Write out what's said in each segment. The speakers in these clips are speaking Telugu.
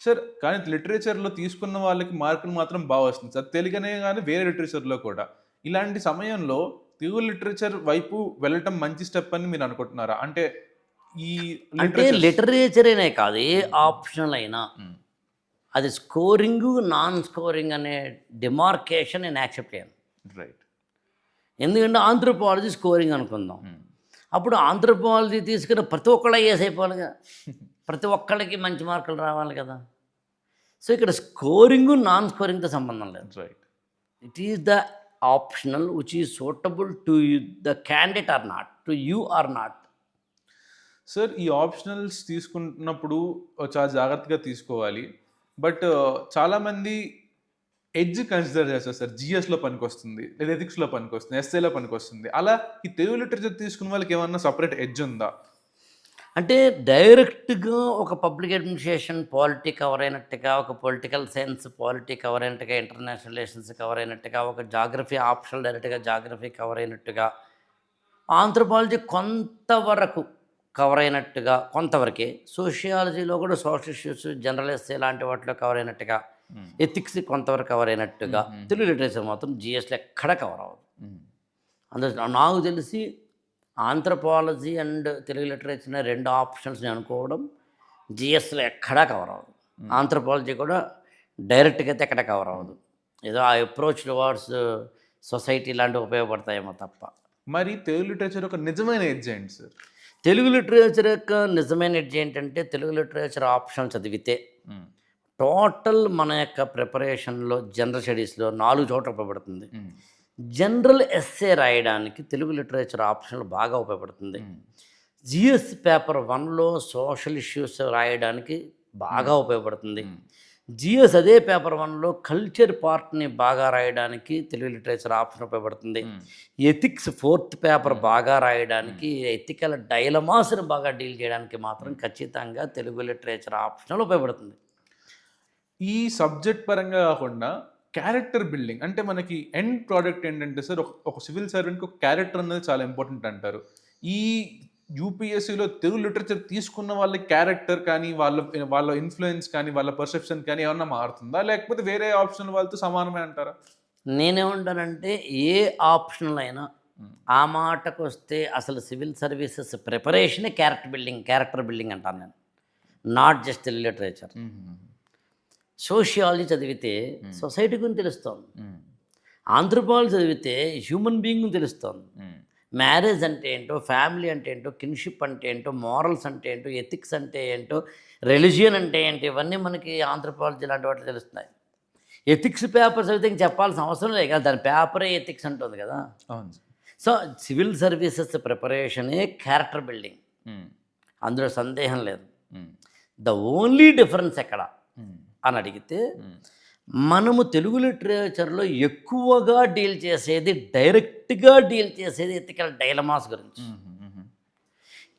సార్ కానీ లిటరేచర్‌లో తీసుకున్న వాళ్ళకి మార్కులు మాత్రం బా వస్తుంది సార్. తెలుగనే గాని వేరే లిటరేచర్‌లో కూడా. ఇలాంటి సమయంలో తెలుగు లిటరేచర్ వైపు వెళ్ళటం మంచి స్టెప్ అని మీరు అనుకుంటున్నారా? అంటే ఈ అంటే లిటరేచర్స్ లిటరేచర్ అనే కాదు, ఏ హ్మ్. హ్మ్. ఆప్షనల్ అయినా హ్మ్. అది స్కోరింగు, నాన్ స్కోరింగ్ అనే డిమార్కేషన్ నేను యాక్సెప్ట్ చేయను. రైట్. ఎందుకంటే ఆంథ్రోపాలజీ స్కోరింగ్ అనుకుందాం. హ్మ్. అప్పుడు ఆంథ్రోపాలజీ తీసుకున్న ప్రతి ఒక్కళ్ళు ఐఏఎస్ అయిపోవాలిగా. ప్రతి ఒక్కళ్ళకి మంచి మార్కులు రావాలి కదా! సో, ఇక్కడ స్కోరింగు, నాన్ స్కోరింగ్‌తో సంబంధం లేదు. Right. It is the optional which is suitable to you the candidate or not. To you or not. Sir ఈ ఆప్షనల్స్ తీసుకుంటున్నప్పుడు చాలా జాగ్రత్తగా తీసుకోవాలి. బట్ చాలామంది ఎడ్జ్ కన్సిడర్ చేస్తారు సార్. జీఎస్‌లో పనికొస్తుంది. లేదా ఎథిక్స్‌లో పనికొస్తుంది. ఎస్ఏలో పనికొస్తుంది. అలా ఈ తెలుగు లిటరేచర్ తీసుకున్న వాళ్ళకి ఏమన్నా సెపరేట్ ఎడ్జ్ ఉందా? అంటే డైరెక్ట్‌గా ఒక పబ్లిక్ అడ్మినిస్ట్రేషన్ పాలిటీ కవర్ అయినట్టుగా, ఒక పొలిటికల్ సైన్స్ పాలిటీ కవర్ అయినట్టుగా, ఇంటర్నేషనల్ రిలేషన్స్ కవర్ అయినట్టుగా, ఒక జాగ్రఫీ ఆప్షనల్ డైరెక్ట్‌గా జాగ్రఫీ కవర్ అయినట్టుగా, ఆంథ్రోపాలజీ కొంతవరకు కవర్ అయినట్టుగా, కొంతవరకే. సోషియాలజీలో కూడా సోషల్ ఇష్యూస్, జనరల్ ఎస్సే లాంటి వాటిలో కవర్ అయినట్టుగా, హ్మ్. ఎథిక్స్ కొంతవరకు కవర్ అయినట్టుగా, తెలుగు లిటరేచర్ మాత్రం జీఎస్‌లో ఎక్కడ కవర్ అవ్వదు. హ్మ్. అందులో నాకు తెలిసి ఆంథ్రోపాలజీ అండ్ తెలుగు లిటరేచర్ అనే 2 ఆప్షన్స్ నేను అనుకోవడం జీఎస్‌లో ఎక్కడా కవర్ అవ్వదు. హ్మ్. ఆంథ్రోపాలజీ కూడా డైరెక్ట్‌గా అయితే ఎక్కడ కవర్ హ్మ్. అవ్వదు. ఏదో ఆ అప్రోచ్ టువర్డ్స్ సొసైటీ లాంటివి ఉపయోగపడతాయేమో తప్ప. మరి తెలుగు లిటరేచర్ ఒక నిజమైన ఎడ్జ్ ఏంటి సార్? తెలుగు లిటరేచర్ యొక్క నిజమైన ఎడ్జ్ ఏంటంటే, తెలుగు లిటరేచర్ ఆప్షన్ చదివితే హ్మ్. టోటల్ మన యొక్క ప్రిపరేషన్‌లో జనరల్ స్టడీస్‌లో 4 చోట్ల ఉపయోగపడుతుంది. హ్మ్. జనరల్ ఎస్సే రాయడానికి తెలుగు లిటరేచర్ ఆప్షన్‌లు బాగా ఉపయోగపడుతుంది. హ్మ్. జీఎస్ పేపర్ 1లో సోషల్ ఇష్యూస్ రాయడానికి హ్మ్. బాగా ఉపయోగపడుతుంది. హ్మ్. జీఎస్ అదే పేపర్ 1లో కల్చర్ పార్ట్‌ని బాగా రాయడానికి తెలుగు లిటరేచర్ ఆప్షన్ ఉపయోగపడుతుంది. హ్మ్. ఎథిక్స్ ఫోర్త్ పేపర్ హ్మ్. బాగా హ్మ్. రాయడానికి, ఎథికల్ డైలమాస్‌ని బాగా డీల్ చేయడానికి మాత్రం హ్మ్. ఖచ్చితంగా తెలుగు లిటరేచర్ ఆప్షనల్ ఉపయోగపడుతుంది. ఈ సబ్జెక్ట్ పరంగా గాకుండా క్యారెక్టర్ బిల్డింగ్ అంటే మనకి ఎండ్ ప్రొడక్ట్ ఏంటంటే సార్ ఒక సివిల్ సర్వెంట్‌కి ఒక క్యారెక్టర్ అనేది చాలా ఇంపార్టెంట్ అంటారు. ఈ యూపీఎస్సీలో తెలుగు లిటరేచర్ తీసుకున్న వాళ్ళ క్యారెక్టర్ కానీ, వాళ్ళ ఇన్‌ఫ్లూయెన్స్ కానీ, వాళ్ళ పర్సెప్షన్ కానీ ఏమన్నా మారుతుందా? లేకపోతే వేరే ఆప్షనల్ వాళ్ళతో సమానమే అంటారా? నేనేమంటానంటే, ఏ ఆప్షనల్ అయినా హ్మ్. ఆ మాటకొస్తే అసలు సివిల్ సర్వీసెస్ ప్రిపరేషనే క్యారెక్టర్ బిల్డింగ్ అంటాను నేను. Not just literature. హుహుహు. సోషియాలజీ చదివితే హ్మ్. సొసైటీ గురించి తెలుస్తోంది. హ్మ్. ఆంథ్రోపాలజీ చదివితే హ్యూమన్ బీయింగ్ గురించి తెలుస్తోంది. హ్మ్. మ్యారేజ్ అంటే ఏంటో, ఫ్యామిలీ అంటే ఏంటో, కిన్‌షిప్ అంటే ఏంటో, మోరల్స్ అంటే ఏంటో, ఎథిక్స్ అంటే ఏంటో, రిలిజియన్ అంటే ఏంటో, ఇవన్నీ మనకి ఆంథ్రోపాలజీ లాంటి వాటిలో తెలుస్తున్నాయి. ఎథిక్స్ పేపర్ చదివితే ఇంక చెప్పాల్సిన అవసరం లేదు కదా! దాని పేపరే ఎథిక్స్ అంటుంది కదా! అవును సార్. సో, సివిల్ సర్వీసెస్ ప్రిపరేషనే క్యారెక్టర్ బిల్డింగ్. హ్మ్. అందులో సందేహం లేదు. హ్మ్. ద ఓన్లీ డిఫరెన్స్ ఎక్కడ హ్మ్. అని అడిగితే, హ్మ్. మనము తెలుగు లిటరేచర్‌లో ఎక్కువగా డైరెక్ట్‌గా డీల్ చేసేది ఎథికల్ డైలమాస్ గురించి. హుహు. హుహు.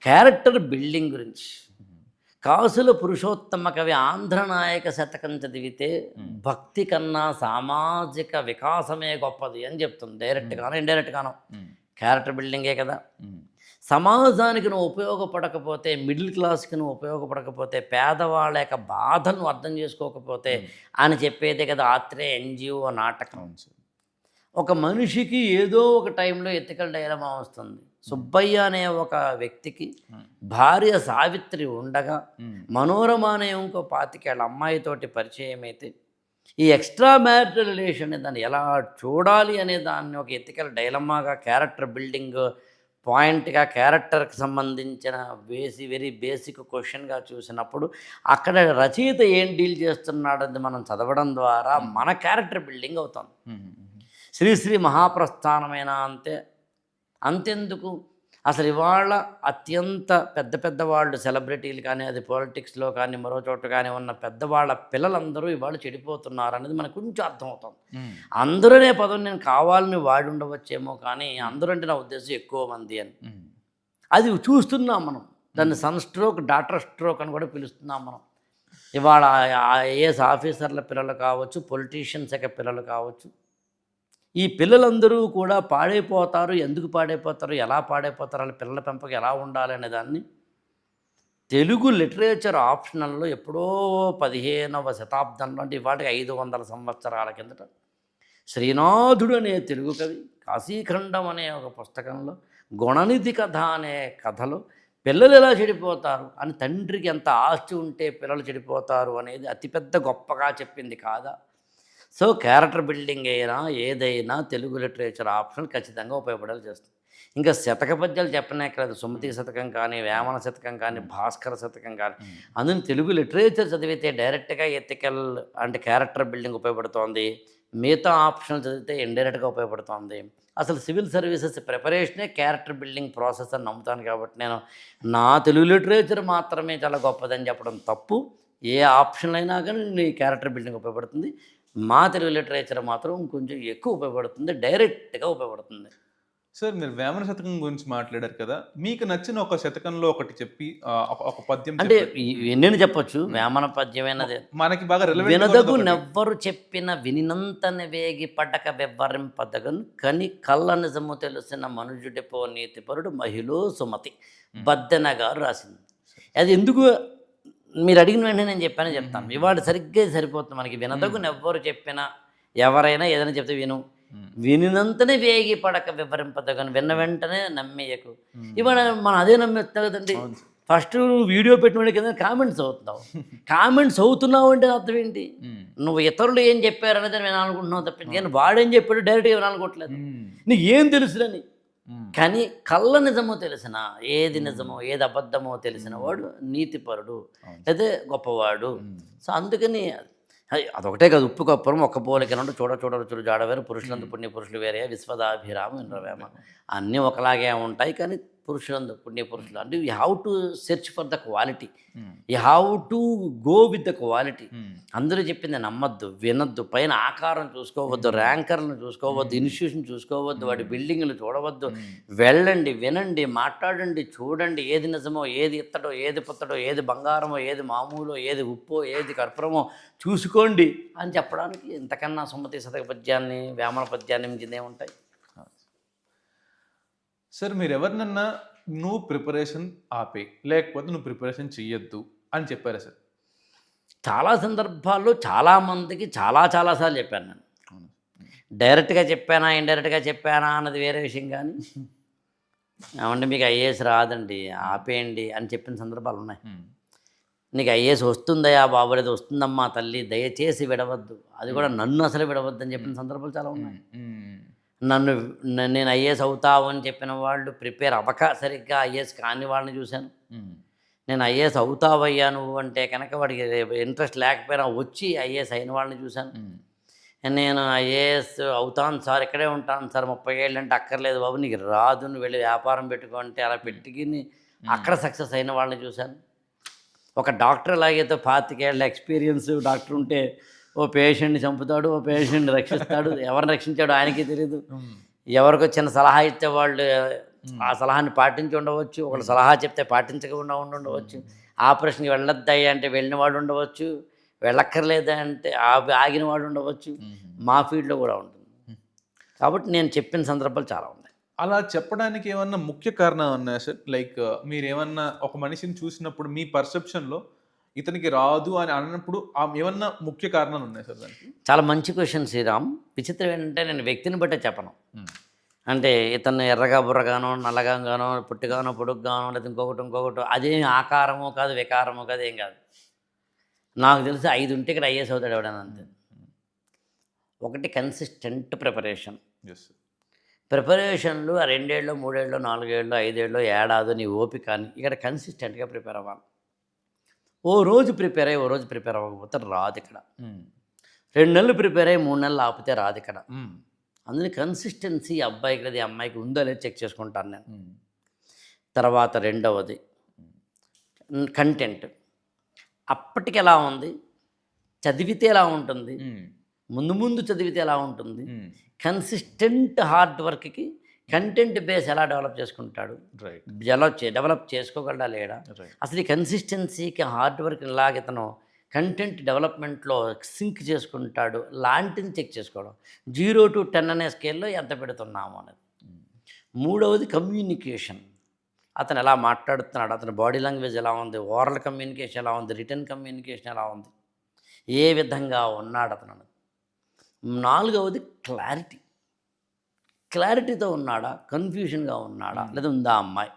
క్యారెక్టర్ బిల్డింగ్ గురించి. హ్మ్. కాసుల పురుషోత్తమ కవి ఆంధ్రనాయక శతకం చదివితే హ్మ్. భక్తి కన్నా సామాజిక వికాసమే గొప్పది అని చెప్తుంది. హ్మ్. డైరెక్ట్‌గానో, ఇండైరెక్ట్‌గానో. హ్మ్. క్యారెక్టర్ బిల్డింగే కదా! హ్మ్. సమాజానికి నువ్వు ఉపయోగపడకపోతే, మిడిల్ క్లాస్‌కి నువ్వు ఉపయోగపడకపోతే, పేదవాళ్ళ యొక్క బాధను అర్థం చేసుకోకపోతే హ్మ్. అని చెప్పేదే కదా ఆత్రేయ ఎన్‌జీఓ నాటకం. అవును సార్. ఒక మనిషికి ఏదో ఒక టైంలో ఎథికల్ డైలమా వస్తుంది. హ్మ్. సుబ్బయ్య అనే ఒక వ్యక్తికి హ్మ్. భార్య సావిత్రి ఉండగా, హ్మ్. మనోరమ అనే ఇంకో 25 ఏళ్ల అమ్మాయితోటి పరిచయమైతే, ఈ ఎక్స్‌ట్రా మ్యారిటల్ రిలేషన్ దాన్ని ఎలా చూడాలి అనే దాన్ని ఒక ఎథికల్ డైలమాగా, క్యారెక్టర్ బిల్డింగ్ పాయింట్‌గా, క్యారెక్టర్‌కి సంబంధించిన వెరీ బేసిక్ క్వెషన్‌గా చూసినప్పుడు, అక్కడ రచయిత ఏం డీల్ చేస్తున్నాడని మనం చదవడం ద్వారా హ్మ్. మన క్యారెక్టర్ బిల్డింగ్ అవుతుంది. హుహుహు. శ్రీశ్రీ మహాప్రస్థానమైనా అంతే. అంతెందుకు అసలు ఇవాళ అత్యంత పెద్ద పెద్ద వాళ్ళు సెలబ్రిటీలు కానీ, అది పాలిటిక్స్‌లో కానీ, మరో చోట కానీ ఉన్న పెద్దవాళ్ళ పిల్లలందరూ ఇవాళ చెడిపోతున్నారనేది మనకు కొంచెం అర్థమవుతుంది. హ్మ్. అందరూ అనే పదం నేను కావాలని వాడి ఉండవచ్చేమో కానీ, హ్మ్. అందరూ అంటే నా ఉద్దేశ్యం ఎక్కువ మంది అని. హ్మ్. అది చూస్తున్నాం మనం. దాన్ని హ్మ్. సన్ స్ట్రోక్, డాటర్ స్ట్రోక్ అని కూడా పిలుస్తున్నాం మనం. ఇవాళ ఐఏఎస్ ఆఫీసర్ల పిల్లలు కావచ్చు, పొలిటీషియన్స్ యొక్క పిల్లలు కావచ్చు. ఈ పిల్లలందరూ కూడా పాడైపోతారు. ఎందుకు పాడైపోతారు? ఎలా పాడైపోతారు? ఆళ్ళ పిల్లల పెంపకం ఎలా ఉండాలనే దాన్ని తెలుగు లిటరేచర్ ఆప్షనల్లో ఎప్పుడో 15వ శతాబ్దంలో అంటే ఇవాటికి 500 సంవత్సరాల కిందట శ్రీనాథుడు అనే తెలుగు కవి కాశీఖండం అనే ఒక పుస్తకంలో గుణనిధి కథ అనే కథలో పిల్లలు ఎలా చెడిపోతారు అని తండ్రికి ఎంత ఆస్తి ఉంటే పిల్లలు చెడిపోతారు అనేది అతిపెద్ద గొప్పగా చెప్పింది కాదా. సో క్యారెక్టర్ బిల్డింగ్ అయినా ఏదైనా తెలుగు లిటరేచర్ ఆప్షన్ ఖచ్చితంగా ఉపయోగపడేలా చేస్తుంది. ఇంకా శతక పద్యాలు చెప్పనక్కర్లేదు. సుమతి శతకం కానీ, వేమన శతకం కానీ, భాస్కర శతకం కానీ, అందులో తెలుగు లిటరేచర్ చదివితే డైరెక్ట్గా ఎథికల్ అంటే క్యారెక్టర్ బిల్డింగ్ ఉపయోగపడుతోంది. మిగతా ఆప్షన్లు చదివితే ఇండైరెక్ట్గా ఉపయోగపడుతోంది. అసలు సివిల్ సర్వీసెస్ ప్రిపరేషనే క్యారెక్టర్ బిల్డింగ్ ప్రాసెస్ అని నమ్ముతాను. కాబట్టి నేను నా తెలుగు లిటరేచర్ మాత్రమే చాలా గొప్పదని చెప్పడం తప్పు. ఏ ఆప్షన్ అయినా కానీ నీ క్యారెక్టర్ బిల్డింగ్ ఉపయోగపడుతుంది. మా తెలుగు లిటరేచర్ మాత్రం కొంచెం ఎక్కువ ఉపయోగపడుతుంది, డైరెక్ట్గా ఉపయోగపడుతుంది. సార్ మీరు వేమన శతకం గురించి మాట్లాడారు కదా, మీకు నచ్చిన ఒక శతకంలో ఒకటి చెప్పి ఒక పద్యం అంటే చెప్పండి. ఎన్నెన్ని చెప్పొచ్చు. వేమన పద్యమైనది మనకి బాగా relevant గా వినదగు ఉన్నది ఒకటి. నెవ్వరు చెప్పిన వినినంతని వేగి పడక వెవ్వరింపదగను కని కళ్ళ నిజము తెలిసిన మనుజుడిపో నీతిపరుడు మహిళో సుమతి బద్దెన గారు రాసింది. అది ఎందుకు మీరు అడిగిన వెంటనే నేను చెప్తాను. ఇవాళ సరిగ్గా సరిపోతుంది మనకి. వినదగు నెవ్వరు చెప్పినా ఎవరైనా ఏదైనా చెప్తే విను, వినినంతనే వేగి పడక వివరింపదగను, విన్న వెంటనే నమ్మేయకు. ఇవాళ మనం అదే నమ్మేస్తాం కదండి. ఫస్ట్ వీడియో పెట్టిన కింద కామెంట్స్ అవుతున్నావు. కామెంట్స్ అవుతున్నావు అంటే అర్థం ఏంటి? నువ్వు ఇతరులు ఏం చెప్పారు అనేది వినాలనుకుంటున్నావు తప్పించి నేను వాడేం చెప్పాడు డైరెక్ట్గా వినాలనుకోవట్లేదు. నీకు ఏం తెలుసులని. కానీ కళ్ళ నిజమో తెలిసిన, ఏది నిజమో ఏది అబద్ధమో తెలిసిన వాడు నీతిపరుడు లేదా గొప్పవాడు. సో అందుకని అదొకటే కాదు. ఉప్పు కప్పరం ఒక్క పోలికనంటూ చూడ రుచులు జాడవేరు పురుషులందు పుణ్య పురుషులు వేరే విశ్వదాభిరామ ఇంద్రవేమ అన్నీ ఒకలాగే ఉంటాయి. కానీ పురుషులందు పుణ్య పురుషులు అంటే you have to search for the quality, you have to go with the quality. అందరూ చెప్పింది నమ్మద్దు, వినొద్దు, పైన ఆకారం చూసుకోవద్దు, ర్యాంకర్లను చూసుకోవద్దు, ఇన్స్టిట్యూషన్ చూసుకోవద్దు, వాడి బిల్డింగ్లు చూడవద్దు. వెళ్ళండి, వినండి, మాట్లాడండి, చూడండి, ఏది నిజమో ఏది ఇత్తడో ఏది పుత్తడో ఏది బంగారమో ఏది మామూలో ఏది ఉప్పో ఏది కర్పూరమో చూసుకోండి అని చెప్పడానికి ఇంతకన్నా సుమతి శతక పద్యాన్ని వేమన పద్యాన్ని మించిందే ఉంటాయి. సార్ మీరు ఎవరినన్నా నువ్వు ప్రిపరేషన్ ఆపే లేకపోతే నువ్వు ప్రిపరేషన్ చెయ్యొద్దు అని చెప్పారా సార్? చాలా సందర్భాల్లో చాలామందికి చాలాసార్లు చెప్పాను నేను. డైరెక్ట్గా చెప్పానా ఇండైరెక్ట్గా చెప్పానా అన్నది వేరే విషయం. కానీ ఏమంటే మీకు ఐఏఎస్ రాదండి ఆపేయండి అని చెప్పిన సందర్భాలు ఉన్నాయి. నీకు ఐఏఎస్ వస్తుందయా బాబు, లేదు వస్తుందమ్మా తల్లి, దయచేసి విడవద్దు, అది కూడా నన్ను అసలు విడవద్దు అని చెప్పిన సందర్భాలు చాలా ఉన్నాయి. నేను ఐఏఎస్ అవుతావు అని చెప్పిన వాళ్ళు ప్రిపేర్ అవ్వక సరిగ్గా ఐఏఎస్ కాని వాళ్ళని చూశాను. నేను ఐఏఎస్ అవుతావయ్యా నువ్వు అంటే కనుక వాడికి ఇంట్రెస్ట్ లేకపోయినా వచ్చి ఐఏఎస్ అయిన వాళ్ళని చూశాను. నేను ఐఏఎస్ అవుతాను సార్, ఇక్కడే ఉంటాను సార్ 30 ఏళ్ళు అంటే అక్కర్లేదు బాబు నీకు రాదు, నువ్వు వెళ్ళి వ్యాపారం పెట్టుకుంటే అలా పెట్టుకుని అక్కడ సక్సెస్ అయిన వాళ్ళని చూశాను. ఒక డాక్టర్ లాగైతే 25 ఏళ్ళ ఎక్స్పీరియన్స్ డాక్టర్ ఉంటే ఓ పేషెంట్ని చంపుతాడు, ఓ పేషెంట్ని రక్షిస్తాడు, ఎవరిని రక్షించాడు ఆయనకి తెలియదు. ఎవరికో చిన్న సలహా ఇచ్చే వాళ్ళు ఆ సలహాని పాటించి ఉండవచ్చు, ఒకళ్ళు సలహా చెప్తే పాటించకుండా ఉండవచ్చు. ఆపరేషన్కి వెళ్ళొద్దాయి అంటే వెళ్ళిన వాడు ఉండవచ్చు, వెళ్ళక్కర్లేదా అంటే ఆగిన వాడు ఉండవచ్చు. మా ఫీల్డ్లో కూడా ఉంటుంది. కాబట్టి నేను చెప్పిన సందర్భాలు చాలా ఉన్నాయి. అలా చెప్పడానికి ఏమన్నా ముఖ్య కారణం ఉన్నాయా సార్? లైక్ మీరేమన్నా ఒక మనిషిని చూసినప్పుడు మీ పర్సెప్షన్లో ఇతనికి రాదు అని అన్నప్పుడు ఏమన్నా ముఖ్య కారణాలు ఉన్నాయి సార్ దానికి? చాలా మంచి క్వశ్చన్ శ్రీరామ్. విచిత్రం ఏంటంటే నేను వ్యక్తిని బట్టే చెప్పను. అంటే ఇతను ఎర్రగా బుర్రగానో నల్లగానో పుట్టిగానో పొడుగ్గానో లేదా ఇంకొకటి అదేమి ఆకారమో కాదు వికారమో కాదు ఏం కాదు. నాకు తెలిసి 5 ఉంటే ఇక్కడ ఐఏఎస్ అవుతాడు ఎవడని అంతే. ఒకటి కన్సిస్టెంట్ ప్రిపరేషన్. ప్రిపరేషన్లు 2 ఏళ్ళు 3 ఏళ్ళు 4 ఏళ్ళు 5 ఏళ్ళు ఏడాదో నీ ఓపిక అని ఇక్కడ కన్సిస్టెంట్గా ప్రిపేర్ అవ్వాలి. ఓ రోజు ప్రిపేర్ అయ్యి ఓ రోజు ప్రిపేర్ అవ్వకపోతే రాదు ఇక్కడ. 2 నెలలు ప్రిపేర్ అయ్యి 3 నెలలు ఆపితే రాదు ఇక్కడ. అందులో కన్సిస్టెన్సీ అబ్బాయికి లేదా అమ్మాయికి ఉందో లేదో చెక్ చేసుకుంటాను నేను. తర్వాత రెండవది కంటెంట్. అప్పటికి ఎలా ఉంది, చదివితే ఎలా ఉంటుంది, ముందు చదివితే ఎలా ఉంటుంది, కన్సిస్టెంట్ హార్డ్ వర్క్కి కంటెంట్ బేస్ ఎలా డెవలప్ చేసుకుంటాడు, డెవలప్ చేసుకోగలడా లేడా, అసలు ఈ కన్సిస్టెన్సీకి హార్డ్ వర్క్ ఇలాగ ఇతను కంటెంట్ డెవలప్మెంట్లో సింక్ చేసుకుంటాడు లాంటిని చెక్ చేసుకోవడం. 0 to 10 అనే స్కేల్లో ఎంత పెడుతున్నాము అనేది. మూడవది కమ్యూనికేషన్. అతను ఎలా మాట్లాడుతున్నాడు, అతని బాడీ లాంగ్వేజ్ ఎలా ఉంది, ఓరల్ కమ్యూనికేషన్ ఎలా ఉంది, రిటర్న్ కమ్యూనికేషన్ ఎలా ఉంది, ఏ విధంగా ఉన్నాడు అతను అన్నది. నాలుగవది క్లారిటీ. క్లారిటీతో ఉన్నాడా, కన్ఫ్యూజన్గా ఉన్నాడా, లేదా ఉందా అమ్మాయి.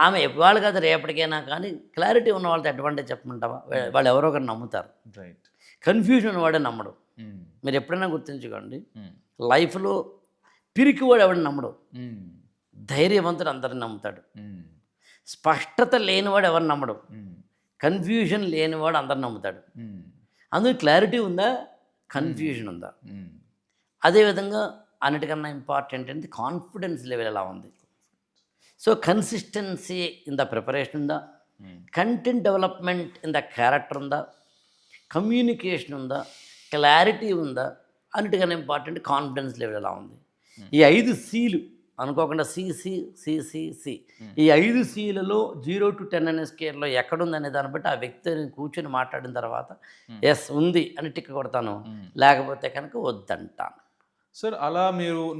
ఆమె ఇవాళ కాదు రేపటికైనా కానీ క్లారిటీ ఉన్న వాళ్ళతో అడ్వాంటేజ్ చెప్పమంటావా, వాళ్ళు ఎవరో ఒకరు నమ్ముతారు. రైట్. కన్ఫ్యూజన్ ఉన్నవాడే నమ్మడు. మీరు ఎప్పుడైనా గుర్తుంచుకోండి, లైఫ్లో పిరికివాడు ఎవడు నమ్మడు, ధైర్యవంతుడు అందరిని నమ్ముతాడు. స్పష్టత లేనివాడు ఎవరు నమ్మడు, కన్ఫ్యూజన్ లేనివాడు అందరిని నమ్ముతాడు. అందులో క్లారిటీ ఉందా, కన్ఫ్యూజన్ ఉందా. అదేవిధంగా అన్నిటికన్నా ఇంపార్టెంట్ ఏంటి, కాన్ఫిడెన్స్ లెవెల్ ఎలా ఉంది. So consistency in the preparation ఉందా, content development in the character ఉందా, కమ్యూనికేషన్ ఉందా, క్లారిటీ ఉందా, అన్నిటికన్నా ఇంపార్టెంట్ కాన్ఫిడెన్స్ లెవెల్ ఎలా ఉంది. ఈ 5 Cలు అనుకోకుండా సి. ఈ 5 Cలలో 0 to 10 అనే స్కేల్లో ఎక్కడుందనే దాన్ని బట్టి ఆ వ్యక్తిని కూర్చొని మాట్లాడిన తర్వాత ఎస్ ఉంది అని టిక్ కొడతాను, లేకపోతే కనుక వద్దంటాను. సార్ అలా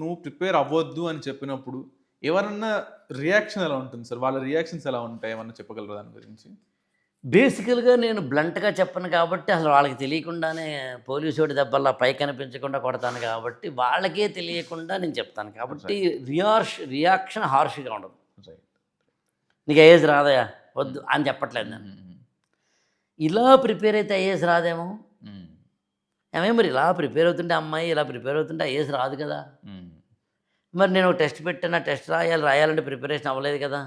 నువ్వు ప్రిపేర్ అవ్వద్దు అని చెప్పినప్పుడు ఎవరన్నా రియాక్షన్ ఎలా ఉంటుంది సార్, వాళ్ళ రియాక్షన్స్ ఎలా ఉంటాయి, ఏమన్నా చెప్పగలరా దాని గురించి? బేసికల్గా నేను బ్లంట్గా చెప్పను కాబట్టి అసలు వాళ్ళకి తెలియకుండానే పోలీసోడి దెబ్బల్లా పై కనిపించకుండా కొడతాను కాబట్టి వాళ్ళకే తెలియకుండా నేను చెప్తాను కాబట్టి రియాక్షన్ హార్ష్గా ఉండదు. నీకు ఐఏఎస్ రాదయా వద్దు అని చెప్పట్లేదు నేను. ఇలా ప్రిపేర్ అయితే ఐఏఎస్ రాదేమో, ఏమే మరి ఇలా ప్రిపేర్ అవుతుంటే అమ్మాయి ఇలా ప్రిపేర్ అవుతుంటే ఐఏఎస్ రాదు కదా. మరి నేను టెస్ట్ పెట్టిన టెస్ట్ రాయాలంటే ప్రిపరేషన్ అవ్వలేదు కదా.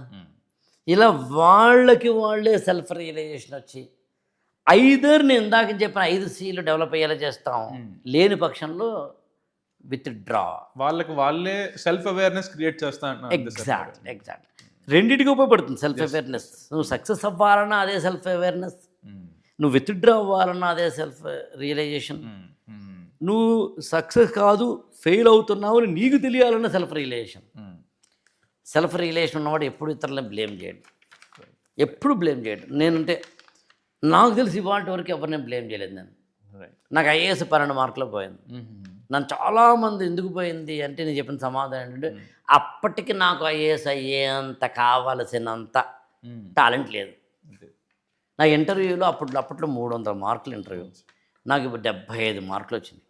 ఇలా వాళ్ళకి వాళ్ళే సెల్ఫ్ రియలైజేషన్ వచ్చి ఐదర్ నేను ఇందాక చెప్పిన 5 Cలు డెవలప్ అయ్యేలా చేస్తాం, లేని పక్షంలో విత్డ్రా. వాళ్ళకి వాళ్ళే సెల్ఫ్ అవేర్నెస్ క్రియేట్ చేస్తా. ఎగ్జాక్ట్ రెండింటికి ఉపయోగపడుతుంది సెల్ఫ్ అవేర్నెస్. నువ్వు సక్సెస్ అవ్వాలన్నా అదే సెల్ఫ్ అవేర్నెస్, నువ్వు విత్డ్రా అవ్వాలన్నా అదే సెల్ఫ్ రియలైజేషన్, నువ్వు సక్సెస్ కాదు ఫెయిల్ అవుతున్నావు అని నీకు తెలియాలన్న సెల్ఫ్ రియలైజేషన్. సెల్ఫ్ రియలైజేషన్ ఉన్నవాడు ఎప్పుడు ఇతరులను బ్లేమ్ చేయడు, ఎప్పుడు బ్లేమ్ చేయడు. నేనంటే నాకు తెలిసి ఇవాళ వరకు ఎవరిని బ్లేమ్ చేయలేదు నేను. నాకు ఐఏఎస్ 12 మార్కులు పోయింది. నన్ను చాలామంది ఎందుకు పోయింది అంటే నేను చెప్పిన సమాధానం ఏంటంటే అప్పటికి నాకు ఐఏఎస్ అయ్యేంత కావలసినంత టాలెంట్ లేదు. నా ఇంటర్వ్యూలో అప్పట్లో 300 మార్కులు ఇంటర్వ్యూ, నాకు ఇప్పుడు 75 మార్కులు వచ్చింది.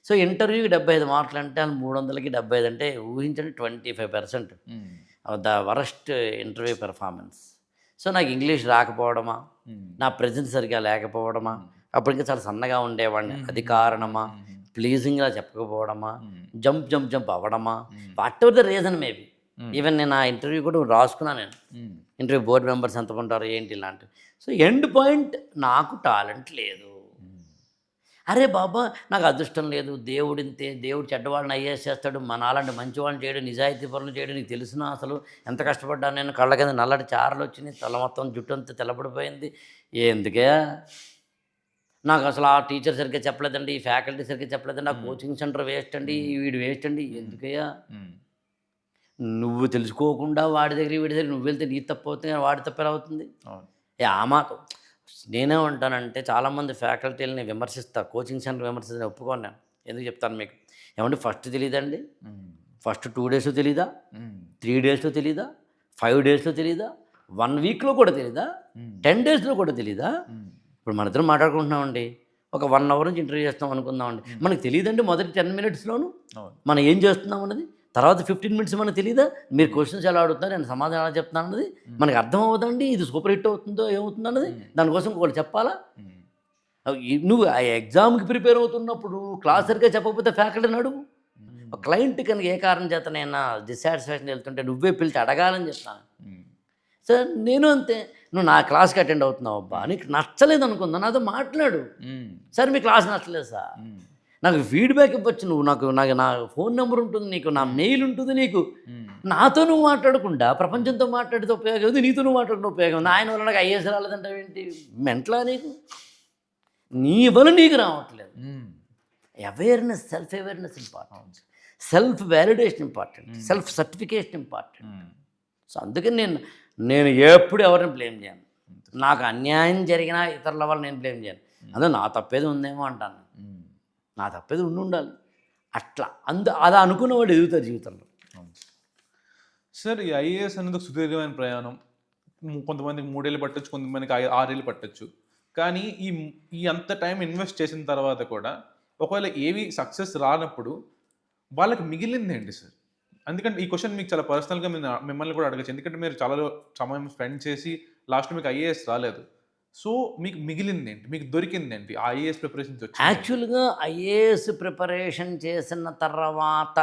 సో ఇంటర్వ్యూకి 75 మార్కులు అంటే 300కి 75 అంటే ఊహించండి 25% the worst interview performance. So నాకు ఇంగ్లీష్ రాకపోవడమా, నా ప్రెజెన్స్ సరిగా లేకపోవడమా, అప్పటికే చాలా సన్నగా ఉండేవాడిని, అది కారణమా, ప్లీజింగ్గా చెప్పకపోవడమా, జంప్ అవ్వడమా, whatever the reason maybe. Even నేను ఆ ఇంటర్వ్యూ కూడా రాసుకున్నాను. నేను ఇంటర్వ్యూ బోర్డు మెంబర్స్ ఎంతమంటారు ఏంటి ఇలాంటివి. సో ఎండ్ పాయింట్ నాకు టాలెంట్ లేదు. అరే బాబా నాకు అదృష్టం లేదు, దేవుడింతే, దేవుడు చెడ్డవాళ్ళని ఐఏఎస్ చేస్తాడు, మన అలాంటి మంచి వాళ్ళని చేయడు, నిజాయితీ పనులు చేయడు, నీకు తెలిసినా అసలు ఎంత కష్టపడ్డాను నేను, కళ్ళ కింద నల్లటి చారలు వచ్చినాయి, తల మొత్తం జుట్టు అంతా తెల్లబడిపోయింది, ఎందుకే నాకు అసలు ఆ టీచర్ సరిగ్గా చెప్పలేదండి, ఈ ఫ్యాకల్టీ సరిగ్గా చెప్పలేదండి, ఆ కోచింగ్ సెంటర్ వేస్ట్ అండి, వీడు వేస్ట్ అండి, ఎందుకయ్యా నువ్వు తెలుసుకోకుండా వీడి దగ్గర నువ్వు వెళ్తే నీ తప్పు అవుతుంది కానీ వాడి తప్పు ఎలా అవుతుంది. మాకు నేనే ఉంటానంటే చాలామంది ఫ్యాకల్టీలని విమర్శిస్తారు, కోచింగ్ సెంటర్ విమర్శిస్తాను, ఒప్పుకోను నేను. ఎందుకు చెప్తాను మీకు, ఏమంటే ఫస్ట్ తెలియదండి, ఫస్ట్ 2 days తెలీదా, 3 days తెలీదా, 5 days తెలీదా, 1 week కూడా తెలీదా, 10 days కూడా తెలీదా. ఇప్పుడు మన ఇద్దరం మాట్లాడుకుంటున్నామండి, ఒక 1 hour నుంచి ఇంటర్వ్యూ చేస్తాం అనుకుందామండి, మనకు తెలియదండి మొదటి 10 minutes మనం ఏం చేస్తున్నాం అన్నది, తర్వాత 15 minutes మనకు తెలియదా, మీరు క్వశ్చన్స్ ఎలా అడుగుతున్నారు నేను సమాధానం ఎలా చెప్తాను అన్నది మనకు అర్థం అవ్వదండి, ఇది సూపర్ హిట్ అవుతుందో ఏమవుతుందో అన్నది దానికోసం వాళ్ళు చెప్పాలా. నువ్వు ఆ ఎగ్జామ్కి ప్రిపేర్ అవుతున్నప్పుడు క్లాస్ సరిగ్గా చెప్పకపోతే ఫ్యాకల్టీని అడుగు. ఒక క్లయింట్ కనుక ఏ కారణం చేత నేను డిస్సాటిస్ఫాక్షన్ వెళ్తుంటే నువ్వే పిలిచి అడగాలని చెప్తాను. సార్ నేను అంతే, నువ్వు నా క్లాస్కి అటెండ్ అవుతున్నావు అబ్బా, నీకు నచ్చలేదు అనుకుందా నాతో మాట్లాడు, సార్ మీ క్లాస్ నచ్చలేదు సార్, నాకు ఫీడ్బ్యాక్ ఇవ్వచ్చు, నాకు నా ఫోన్ నెంబర్ ఉంటుంది, నీకు నా మెయిల్ ఉంటుంది, నీకు నాతో నువ్వు మాట్లాడకుండా ప్రపంచంతో మాట్లాడితే ఉపయోగం ఉంది, నీతో నువ్వు మాట్లాడిన ఉపయోగం ఉంది. ఆయన వల్ల నాకు ఐఏఎస్ రాలేదంటే ఏంటి మెంట్లా, నీకు నీ వల్ల నీకు రావట్లేదు. Awareness, self awareness important, self validation important, self certification important. So అందుకని నేను ఎప్పుడు ఎవరిని బ్లేమ్ చేయను, నాకు అన్యాయం జరిగినా ఇతరుల వల్ల నేను బ్లేమ్ చేయను. అదే నా తప్పేది ఉందేమో అంటాను, నా తప్పేది ఉండాలి అట్లా. అలా అనుకున్నవాడు ఎదుగుతారు జీవితంలో. సార్ ఈ ఐఏఎస్ అనేది ఒక సుదీర్ఘమైన ప్రయాణం. కొంతమందికి 3 ఏళ్ళు పట్టొచ్చు, కొంతమందికి 6 ఏళ్ళు పట్టొచ్చు. కానీ ఈ అంత టైం ఇన్వెస్ట్ చేసిన తర్వాత కూడా ఒకవేళ ఏవి సక్సెస్ రానప్పుడు వాళ్ళకి మిగిలిందేంటి సార్? ఎందుకంటే ఈ క్వెషన్ మీకు చాలా పర్సనల్‌గా మిమ్మల్ని కూడా అడగొచ్చు. ఎందుకంటే మీరు చాలా సమయం స్పెండ్ చేసి లాస్ట్‌లో మీకు ఐఏఎస్ రాలేదు. సో, మీకు మిగిలిందేంటి? మీకు దొరికిందేంటి? ఆ ఐఏఎస్ ప్రిపరేషన్ నుంచి వచ్చిందేంటి? యాక్చువల్‌గా ఐఏఎస్ ప్రిపరేషన్ చేసిన తర్వాత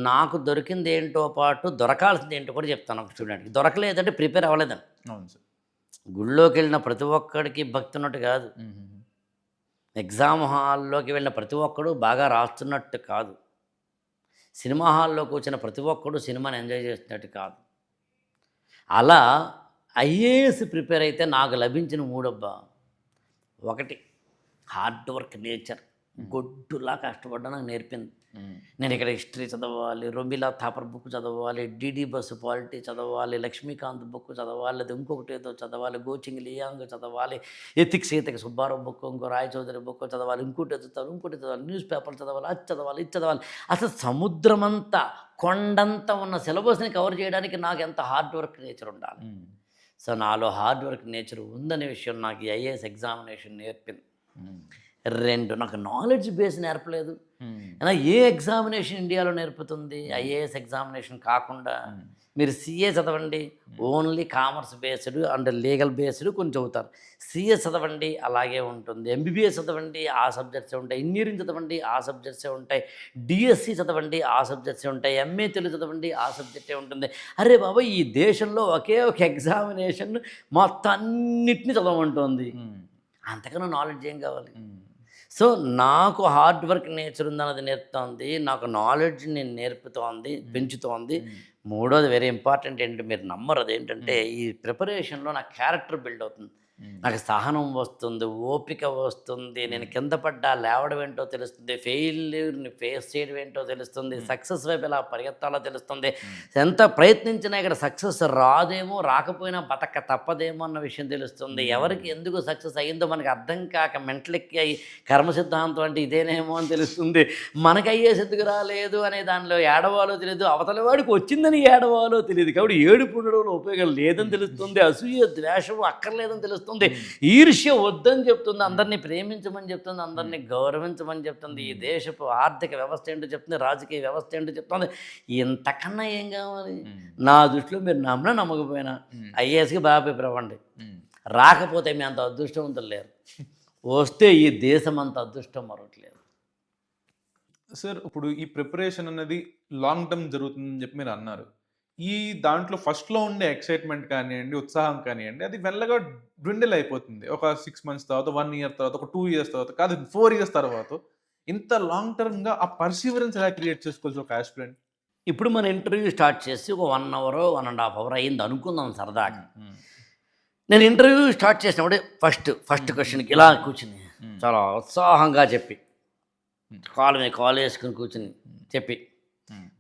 నాకు దొరికిందేంటో పాటు దొరకాల్సిందేంటో కూడా చెప్తాను ఒక స్టూడెంట్‌కి. దొరకలేదంటే ప్రిపేర్ అవ్వలేదని. అవును సార్. గుడిలోకెళ్ళిన ప్రతి ఒక్కడికి భక్తి ఉన్నట్టు కాదు. హుహుహు. ఎగ్జామ్ హాల్లోకి వెళ్ళిన ప్రతి ఒక్కడు బాగా రాస్తున్నట్టు కాదు. సినిమా హాల్‌లో కూర్చున్న ప్రతి ఒక్కడు సినిమాని ఎంజాయ్ చేస్తున్నట్టు కాదు. అలా ఐఏఎస్ ప్రిపేర్ అయితే నాకు లభించిన 3 అబ్బా. ఒకటి హార్డ్ వర్క్ నేచర్. గొడ్డులా కష్టపడ్డా నాకు నేర్పింది. హ్మ్. నేను ఇక్కడ హిస్టరీ చదవాలి, రొమిలా థాపర్ బుక్ చదవాలి, డిడి బస్సు పాలిటీ చదవాలి, లక్ష్మీకాంత్ బుక్ చదవాలి, లేదా ఇంకొకటి ఏదో చదవాలి, గోచింగ్ లియాంగ్ చదవాలి, ఎథిక్స్ ఈతకి సుబ్బారావు బుక్, ఇంకో రాయ్ చౌదరి బుక్ చదవాలి, ఇంకోటి చదువుతాను, ఇంకోటి చదవాలి, న్యూస్ పేపర్ చదవాలి, అది చదవాలి, ఇది చదవాలి. అసలు సముద్రమంతా కొండంత ఉన్న సిలబస్ని కవర్ చేయడానికి నాకు ఎంత హార్డ్ వర్క్ నేచర్ ఉండాలి. హ్మ్. సో నాలో హార్డ్ వర్క్ నేచర్ ఉందనే విషయం నాకు ఈ ఐఏఎస్ ఎగ్జామినేషన్ నేర్పింది. హ్మ్. 2 నాకు నాలెడ్జ్ బేస్ నేర్పలేదు. హ్మ్. అయినా ఏ ఎగ్జామినేషన్ ఇండియాలో నేర్పుతుంది ఐఏఎస్ ఎగ్జామినేషన్ కాకుండా? మీరు సిఏ చదవండి, only commerce based and legal based కొంచెం చదువుతారు. సిఏ చదవండి అలాగే ఉంటుంది. ఎంబీబీఎస్ చదవండి ఆ సబ్జెక్ట్సే ఉంటాయి. ఇంజనీరింగ్ చదవండి ఆ సబ్జెక్ట్సే ఉంటాయి. డిఎస్సి చదవండి ఆ సబ్జెక్ట్సే ఉంటాయి. ఎంఏ తెలుగు చదవండి ఆ సబ్జెక్టే ఉంటుంది. అరే బాబా, ఈ దేశంలో ఒకే ఒక ఎగ్జామినేషన్ మొత్తం అన్నిటిని చదవమంటోంది. హ్మ్. అంతకన్నా నాలెడ్జ్ ఏం కావాలి? హ్మ్. సో నాకు హార్డ్ వర్క్ నేచర్ ఉందన్నది నేర్పుతోంది. నాకు నాలెడ్జ్‌ని నేర్పుతోంది, పెంచుతోంది. మూడోది వెరీ ఇంపార్టెంట్ ఏంటంటే మీరు నమ్మరు, అదేంటంటే ఈ ప్రిపరేషన్‌లో నా క్యారెక్టర్ బిల్డ్ అవుతుంది. హ్మ్. నాకు సహనం వస్తుంది, ఓపిక వస్తుంది. నేను కింద పడ్డా లేవడం ఏంటో తెలుస్తుంది. ఫెయిల్యూర్‌ని ఫేస్ చేయడం ఏంటో తెలుస్తుంది. సక్సెస్ వైపు ఎలా పరిగెత్తాలో తెలుస్తుంది. ఎంత ప్రయత్నించినా ఇక్కడ సక్సెస్ రాదేమో, రాకపోయినా బతక తప్పదేమో అన్న విషయం తెలుస్తుంది. ఎవరికి ఎందుకు సక్సెస్ అయ్యిందో మనకు అర్థం కాక మెంటలెక్కి అయి కర్మ సిద్ధాంతం అంటే ఇదేనేమో అని తెలుస్తుంది. మనకు ఐఏఎస్ ఎందుకు రాలేదు అనే దానిలో ఏడవాలో తెలియదు, అవతల వాడికి వచ్చిందని ఏడవాలో తెలియదు. కాబట్టి ఏడుపు ఉండడంలో ఉపయోగం లేదని తెలుస్తుంది. అసూయ, ద్వేషం అక్కర్లేదని తెలుస్తుంది. ఈర్ష్య వద్దని చెప్తుంది. అందరినీ ప్రేమించమని చెప్తుంది, అందరినీ గౌరవించమని చెప్తుంది. ఈ దేశపు ఆర్థిక వ్యవస్థ ఏంటో చెప్తుంది, రాజకీయ వ్యవస్థ ఏంటో చెప్తుంది. ఇంతకన్నా ఏం కావాలి? నా దృష్టిలో మీరు నమ్మినా నమ్మకపోయినా ఐఏఎస్కి బాగా ప్రిపేర్ అవ్వండి. రాకపోతే మీ అంత అదృష్టవంతులు లేరు. వస్తే ఈ దేశం అంత అదృష్టం మరొకటి లేదు. సార్, ఇప్పుడు ఈ ప్రిపరేషన్ అనేది లాంగ్ టర్మ్ జరుగుతుందని చెప్పి మీరు అన్నారు. ఈ దాంట్లో ఫస్ట్‌లో ఉండే ఎక్సైట్‌మెంట్ కానియండి, ఉత్సాహం కానియండి, అది మెల్లగా డ్విండిల్ అయిపోతుంది. ఒక 6 మంత్స్ తర్వాత, 1 ఇయర్ తర్వాత, ఒక 2 ఇయర్స్ తర్వాత, కాదు 4 ఇయర్స్ తర్వాత. ఇంత లాంగ్ టర్మ్‌గా ఆ పర్సివరెన్స్ ఎలా క్రియేట్ చేసుకోవచ్చు ఒక యాస్పిరెంట్? ఇప్పుడు మన ఇంటర్వ్యూ స్టార్ట్ చేసి ఒక 1 అవరో, 1 ½ అవర్ అయింది అనుకుందాం సరదాగా. నేను ఇంటర్వ్యూ స్టార్ట్ చేసినప్పుడే ఫస్ట్ క్వశ్చన్‌కి ఇలా కూర్చుని చాలా ఉత్సాహంగా చెప్పి, కాలు మీద కాలు వేసుకుని కూర్చుని చెప్పి,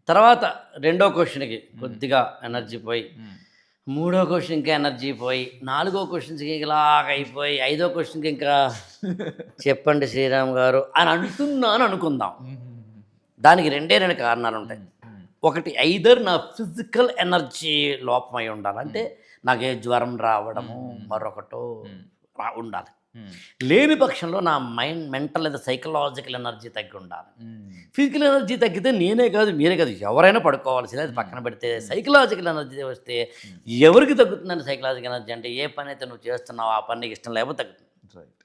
తర్వాత రెండో క్వశ్చన్‌కి కొద్దిగా ఎనర్జీ పోయి, మూడో క్వశ్చన్ ఇంకా ఎనర్జీ పోయి, నాలుగో క్వశ్చన్స్‌కి ఇలాగ అయిపోయి, ఐదో క్వశ్చన్‌కి ఇంకా చెప్పండి శ్రీరామ్ గారు అని అంటున్నాను అనుకుందాం. దానికి 2 కారణాలు ఉంటాయి. ఒకటి ఐదర్ నా ఫిజికల్ ఎనర్జీ లోపమై ఉండాలి, అంటే నాకు జ్వరం రావడము మరొకటో ఉండాలి. లేని పక్షంలో నా మైండ్ మెంటల్ లేదా సైకలాజికల్ ఎనర్జీ తగ్గి ఉండాలి. ఫిజికల్ ఎనర్జీ తగ్గితే నేనే కాదు, మీరే కాదు, ఎవరైనా పడుకోవాల్సింది. అది పక్కన పెడితే సైకలాజికల్ ఎనర్జీ వస్తే ఎవరికి తగ్గుతుందండి సైకలాజికల్ ఎనర్జీ? అంటే ఏ పని అయితే నువ్వు చేస్తున్నావో ఆ పని నీకు ఇష్టం లేకపోతే తగ్గుతుంది. రైట్.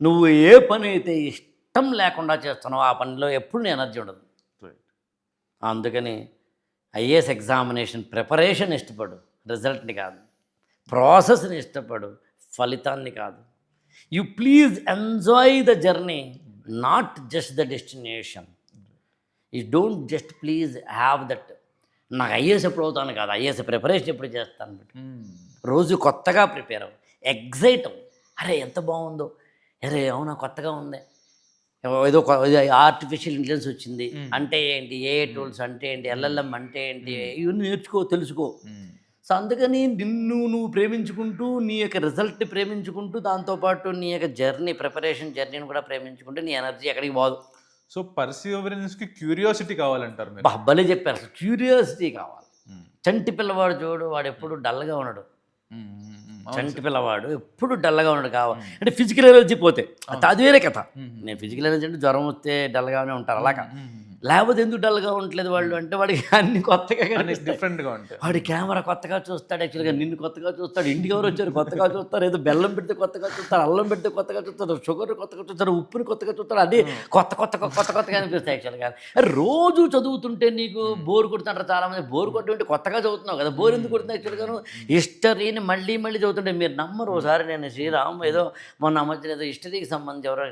నువ్వు ఏ పని అయితే ఇష్టం లేకుండా చేస్తున్నావో ఆ పనిలో ఎప్పుడు నీ ఎనర్జీ ఉండదు. రైట్. అందుకని ఐఏఎస్ ఎగ్జామినేషన్ ప్రిపరేషన్ ఇష్టపడు, రిజల్ట్ని కాదు. ప్రాసెస్ని ఇష్టపడు, ఫలితాన్ని కాదు. You please enjoy the journey, not just the destination. You don't just please have that. నాకు ఐఏఎస్ ఎప్పుడు అవుతాను కాదు, ఐఏఎస్ ప్రిపరేషన్ ఎప్పుడు చేస్తాను. రోజు కొత్తగా ప్రిపేర్ అవ్వు, ఎగ్జైట్ అవ్వు. అరే ఎంత బాగుందో, అరే అవునా కొత్తగా ఉంది, ఏదో ఆర్టిఫిషియల్ ఇంటెలిజెన్స్ వచ్చింది అంటే ఏంటి, ఏఐ టూల్స్ అంటే ఏంటి, ఎల్ఎల్ఎం అంటే ఏంటి, ఇవన్నీ నేర్చుకో, తెలుసుకో. సో అందుకని నువ్వు ప్రేమించుకుంటూ, నీ యొక్క రిజల్ట్ని ప్రేమించుకుంటూ, దాంతోపాటు నీ యొక్క జర్నీ, ప్రిపరేషన్ జర్నీని కూడా ప్రేమించుకుంటే నీ ఎనర్జీ ఎక్కడికి పోదు. సో పర్సివరెన్స్‌కి క్యూరియాసిటీ కావాలంటారు మీరు. భలే చెప్పారు, అసలు క్యూరియాసిటీ కావాలి. చంటి పిల్లవాడు చూడు, వాడు ఎప్పుడు డల్గా ఉండడు. చంటి పిల్లవాడు ఎప్పుడు డల్గా ఉండడు అంటే ఫిజికల్ ఎనర్జీ పోతే అది వేరే కథ. నేను ఫిజికల్ ఎనర్జీ అంటే జ్వరం వస్తే డల్గానే ఉంటారు అలాగా. లేకపోతే ఎందుకు డల్గా ఉండట్లేదు వాళ్ళు అంటే వాడికి అన్ని కొత్తగా డిఫరెంట్గా ఉంటాయి. వాడి కెమెరా కొత్తగా చూస్తాడు, యాక్చువల్గా నిన్ను కొత్తగా చూస్తాడు, ఇంటికి ఎవరు వచ్చారు కొత్తగా చూస్తారు, ఏదో బెల్లం పెడితే కొత్తగా చూస్తారు, అల్లం పెడితే కొత్తగా చూస్తారు, షుగర్ కొత్తగా చూస్తారు, ఉప్పుని కొత్తగా చూస్తారు, అది కొత్తగా అనిపిస్తాయి యాక్చువల్గా. రోజు చదువుతుంటే నీకు బోర్ కొడుతుంటారు చాలామంది. బోర్ కొట్టుంటే కొత్తగా చదువుతున్నావు కదా, బోర్ ఎందుకు కొడుతుంది యాక్చువల్గాను? హిస్టరీని మళ్ళీ చదువుతుంటే మీరు నమ్మరు. ఒకసారి నేను శ్రీరామ్ ఏదో మొన్న మధ్యన ఏదో హిస్టరీకి సంబంధించి ఎవరో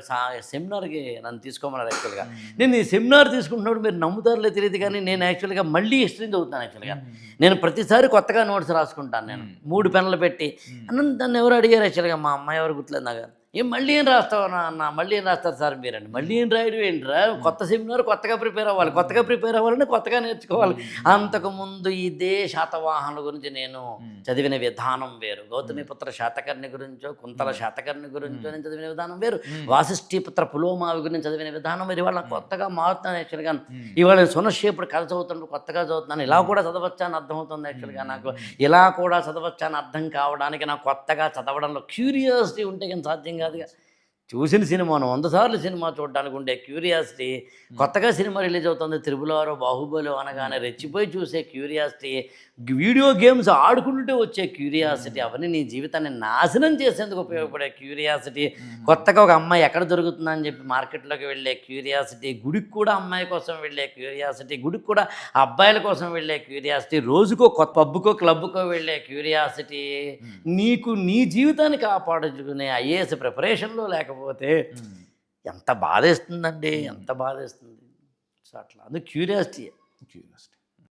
సెమినార్కి నన్ను తీసుకోమన్నారు యాక్చువల్గా. నేను ఈ సెమినార్ తీసుకుంటున్నప్పుడు మీరు నమ్ముతారులే తెలియదు కానీ నేను యాక్చువల్గా మళ్ళీ హిస్టరీని చదువుతాను యాక్చువల్గా. నేను ప్రతిసారి కొత్తగా నోట్స్ రాసుకుంటాను. నేను 3 పెన్నులు పెట్టి దాన్ని ఎవరు అడిగారు యాక్చువల్గా, మా అమ్మాయి ఎవరు గుర్తులేదు నాకు. మళ్ళీ ఏం రాస్తావు అన్న, మళ్ళీ ఏం రాస్తారు సార్ మీరండి, మళ్ళీ ఏం రాయడం ఏంట్రా, కొత్త సెమినార్ కొత్తగా ప్రిపేర్ అవ్వాలంటే కొత్తగా నేర్చుకోవాలి. అంతకుముందు ఇదే శాతవాహనుల గురించి నేను చదివిన విధానం వేరు, గౌతమిపుత్ర శాతకర్ణి గురించో కుంతల శాతకర్ణి గురించో నేను చదివిన విధానం వేరు, వాసిష్ఠీపుత్ర పులోమావి గురించి చదివిన విధానం వేరు. ఇవాళ కొత్తగా మారుతున్నాను యాక్చువల్గా. ఇవాళ సునశ్చేపుడు కథ చదువుతుంటే కొత్తగా చదువుతున్నాను. ఇలా కూడా చదవచ్చా అని అర్థమవుతుంది యాక్చువల్గా నాకు. ఇలా కూడా చదవచ్చా అని అర్థం కావడానికి నాకు కొత్తగా చదవడంలో క్యూరియాసిటీ ఉంటే కానీ సాధ్యం కాదుగా. చూసిన సినిమాను 100 సార్లు సినిమా చూడడానికి ఉండే క్యూరియాసిటీ, కొత్తగా సినిమా రిలీజ్ అవుతుంది త్రిబులారో బాహుబలి అనగానే రెచ్చిపోయి చూసే క్యూరియాసిటీ, వీడియో గేమ్స్ ఆడుకుంటుంటే వచ్చే క్యూరియాసిటీ, అవన్నీ నీ జీవితాన్ని నాశనం చేసేందుకు ఉపయోగపడే క్యూరియాసిటీ, కొత్తగా ఒక అమ్మాయి ఎక్కడ దొరుకుతుందని చెప్పి మార్కెట్లోకి వెళ్ళే క్యూరియాసిటీ, గుడికి కూడా అమ్మాయి కోసం వెళ్ళే క్యూరియాసిటీ, గుడికి కూడా అబ్బాయిల కోసం వెళ్ళే క్యూరియాసిటీ, రోజుకో కొత్త పబ్బుకో క్లబ్కో వెళ్ళే క్యూరియాసిటీ, నీకు నీ జీవితాన్ని కాపాడుకునే ఐఏఎస్ ప్రిపరేషన్లో లేకపోతే ఎంత బాధేస్తుందండి, ఎంత బాధేస్తుంది. సో అట్లా అది క్యూరియాసిటీ.